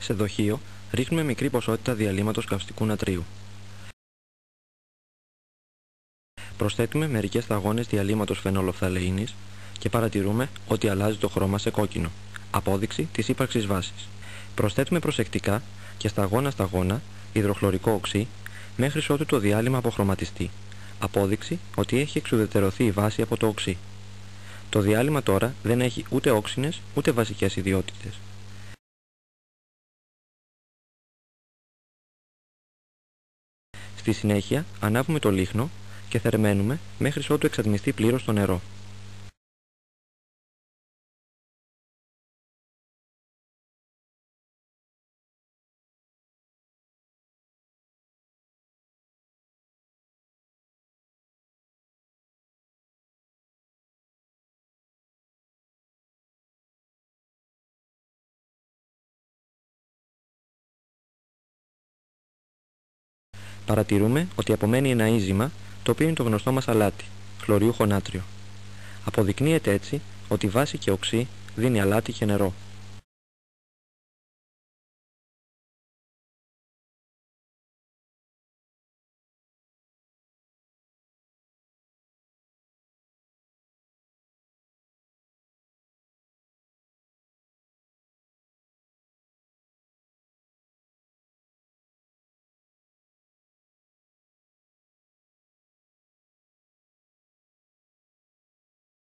Σε δοχείο ρίχνουμε μικρή ποσότητα διαλύματος καυστικού νατρίου. Προσθέτουμε μερικές σταγόνες διαλύματος φαινολοφθαλεΐνης και παρατηρούμε ότι αλλάζει το χρώμα σε κόκκινο, απόδειξη της ύπαρξης βάσης. Προσθέτουμε προσεκτικά και σταγόνα-σταγόνα υδροχλωρικό οξύ μέχρι ότου το διάλυμα αποχρωματιστεί, απόδειξη ότι έχει εξουδετερωθεί η βάση από το οξύ. Το διάλυμα τώρα δεν έχει ούτε όξινες ούτε βασικές ιδιότητες. Στη συνέχεια ανάβουμε το λίχνο και θερμαίνουμε μέχρι ότου εξατμιστεί πλήρως το νερό. Παρατηρούμε ότι απομένει ένα ίζημα, το οποίο είναι το γνωστό μας αλάτι, χλωριούχο νάτριο. Αποδεικνύεται έτσι ότι βάση και οξύ δίνει αλάτι και νερό.